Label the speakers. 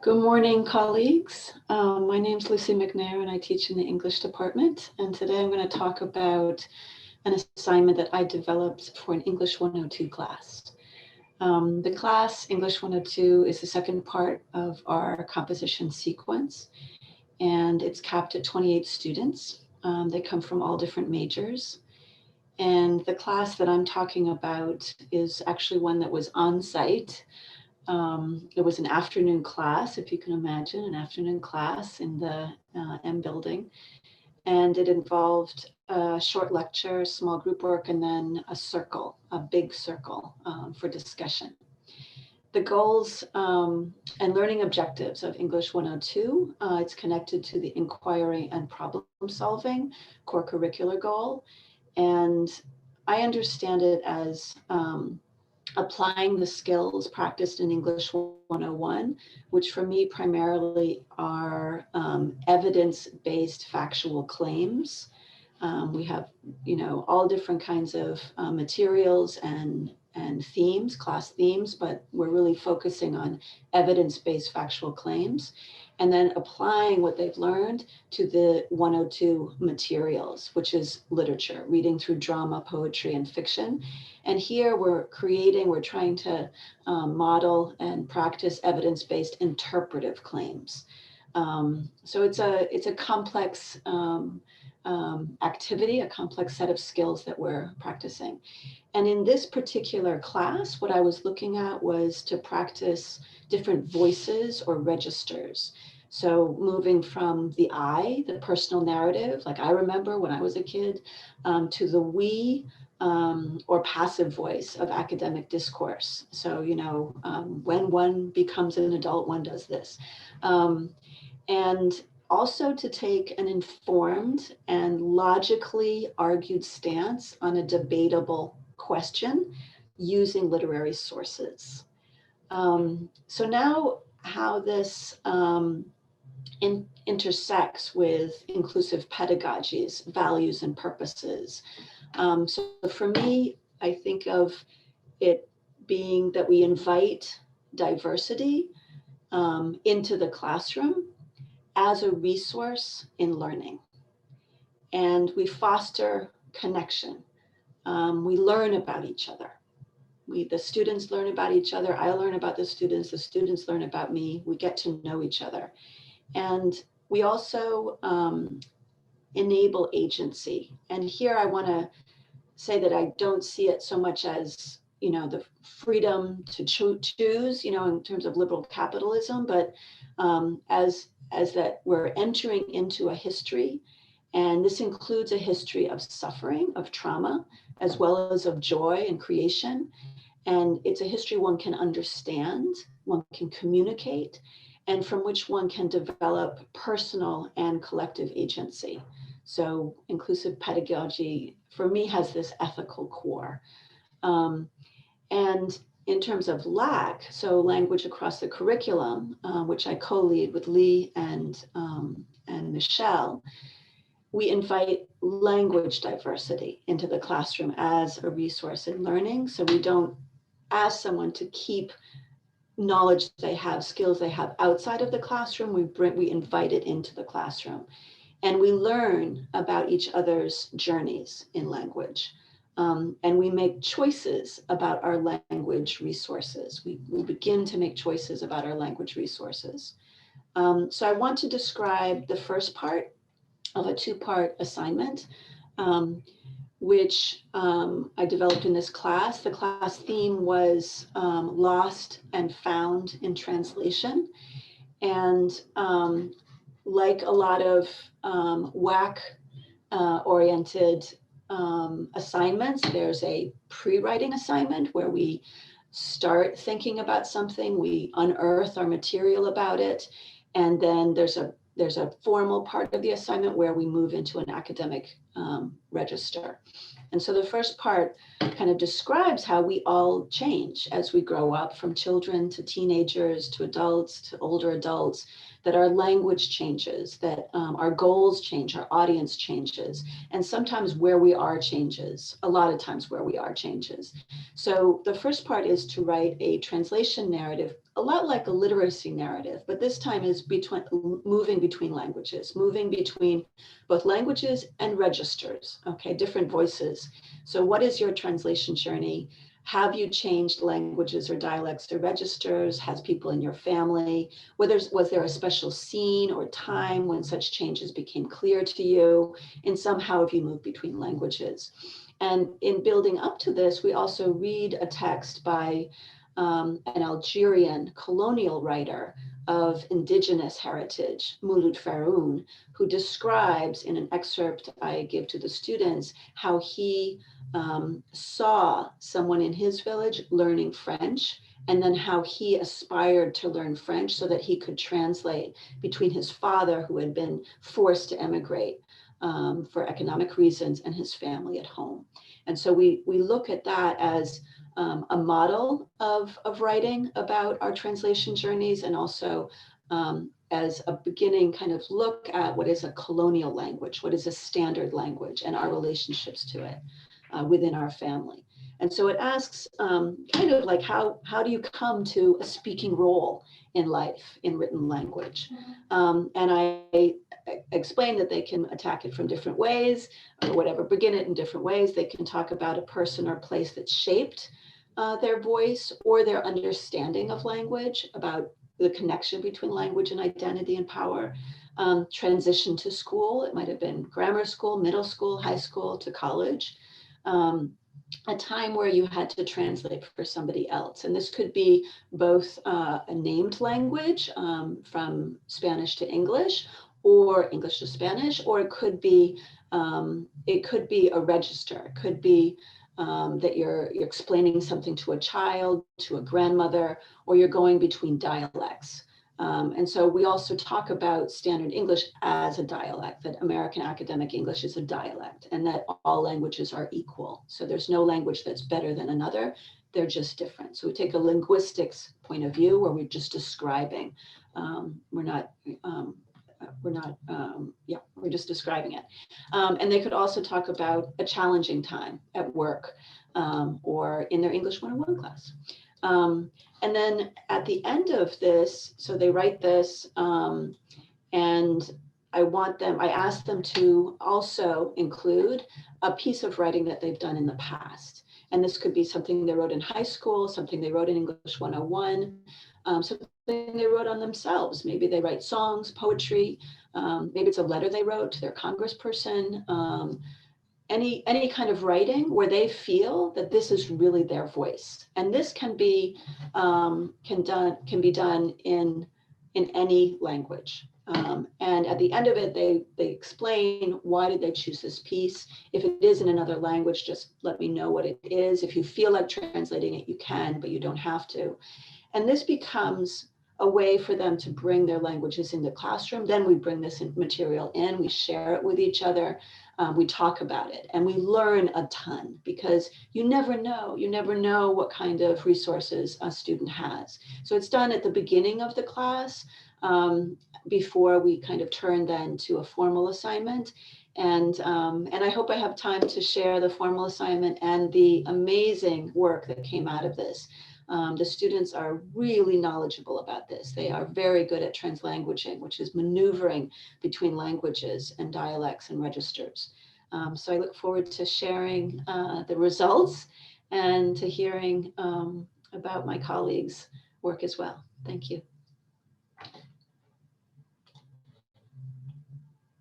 Speaker 1: Good morning, colleagues. My name is Lucy McNair and I teach in the English department. And today I'm going to talk about an assignment that I developed for an English 102 class. The class English 102 is the second part of our composition sequence, and it's capped at 28 students. They come from all different majors. And the class that I'm talking about is actually one that was on site. It was an afternoon class, if you can imagine, an afternoon class in the M building. And it involved a short lecture, small group work, and then a circle, a big circle for discussion. The goals and learning objectives of English 102, it's connected to the inquiry and problem solving core curricular goal. And I understand it as applying the skills practiced in English 101, which for me primarily are evidence-based factual claims. We have, all different kinds of materials and themes, class themes, but we're really focusing on evidence-based factual claims, and then applying what they've learned to the 102 materials, which is literature, reading through drama, poetry, and fiction. And here we're trying to model and practice evidence-based interpretive claims. So it's a complex activity, a complex set of skills that we're practicing. And in this particular class, what I was looking at was to practice different voices or registers. So moving from the I, the personal narrative, like I remember when I was a kid, to the we, or passive voice of academic discourse. So, when one becomes an adult, one does this. And also to take an informed and logically argued stance on a debatable question using literary sources. So now how this intersects with inclusive pedagogies, values and purposes. So for me, I think of it being that we invite diversity into the classroom as a resource in learning. And we foster connection. We learn about each other. The students learn about each other. I learn about the students learn about me. We get to know each other. And we also enable agency. And here I want to say that I don't see it so much as, the freedom to choose, in terms of liberal capitalism, but as that we're entering into a history, and this includes a history of suffering, of trauma, as well as of joy and creation. And it's a history one can understand, one can communicate, and from which one can develop personal and collective agency. So inclusive pedagogy, for me, has this ethical core. And in terms of LAC, so language across the curriculum, which I co-lead with Lee and Michelle, we invite language diversity into the classroom as a resource in learning. So we don't ask someone to keep knowledge they have, skills they have outside of the classroom. We invite it into the classroom. And we learn about each other's journeys in language. And we make choices about our language resources. We begin to make choices about our language resources. So I want to describe the first part of a two-part assignment, which I developed in this class. The class theme was lost and found in translation. And like a lot of LAC-oriented assignments, there's a pre-writing assignment where we start thinking about something, we unearth our material about it, and then there's a formal part of the assignment where we move into an academic register. And so the first part kind of describes how we all change as we grow up, from children to teenagers to adults to older adults, that our language changes, that our goals change, our audience changes, and sometimes where we are changes, a lot of times where we are changes. So the first part is to write a translation narrative, a lot like a literacy narrative, but this time is moving between languages, moving between both languages and registers, okay, different voices. So what is your translation journey? Have you changed languages or dialects or registers? Has people in your family? Was there a special scene or time when such changes became clear to you? And somehow have you moved between languages? And in building up to this, we also read a text by an Algerian colonial writer of indigenous heritage, Mouloud Feraoun, who describes in an excerpt I give to the students how he saw someone in his village learning French, and then how he aspired to learn French so that he could translate between his father, who had been forced to emigrate for economic reasons, and his family at home. And so we look at that as a model of writing about our translation journeys, and also as a beginning kind of look at what is a colonial language, what is a standard language, and our relationships to it within our family. And so it asks kind of like, how do you come to a speaking role in life in written language? And I explain that they can attack it from different ways, or whatever, begin it in different ways. They can talk about a person or place that shaped their voice or their understanding of language, about the connection between language and identity and power. Transition to school, it might have been grammar school, middle school, high school to college. A time where you had to translate for somebody else. And this could be both a named language from Spanish to English, or English to Spanish, or it could be a register. It could be that you're explaining something to a child, to a grandmother, or you're going between dialects. And so we also talk about standard English as a dialect, that American academic English is a dialect, and that all languages are equal. So there's no language that's better than another. They're just different. So we take a linguistics point of view where we're just describing. We're just describing it. And they could also talk about a challenging time at work or in their English 101 class. And then at the end of this, so they write this, and I ask them to also include a piece of writing that they've done in the past. And this could be something they wrote in high school, something they wrote in English 101, something they wrote on themselves. Maybe they write songs, poetry, maybe it's a letter they wrote to their congressperson, any kind of writing where they feel that this is really their voice. And this can be done in any language. And at the end of it, they explain why did they choose this piece. If it is in another language, just let me know what it is. If you feel like translating it, you can, but you don't have to. And this becomes a way for them to bring their languages into the classroom. Then we bring this material in, we share it with each other, we talk about it, and we learn a ton, because you never know what kind of resources a student has. So it's done at the beginning of the class, before we kind of turn then to a formal assignment. And I hope I have time to share the formal assignment and the amazing work that came out of this. The students are really knowledgeable about this. They are very good at translanguaging, which is maneuvering between languages and dialects and registers. So I look forward to sharing the results and to hearing about my colleagues' work as well. Thank you.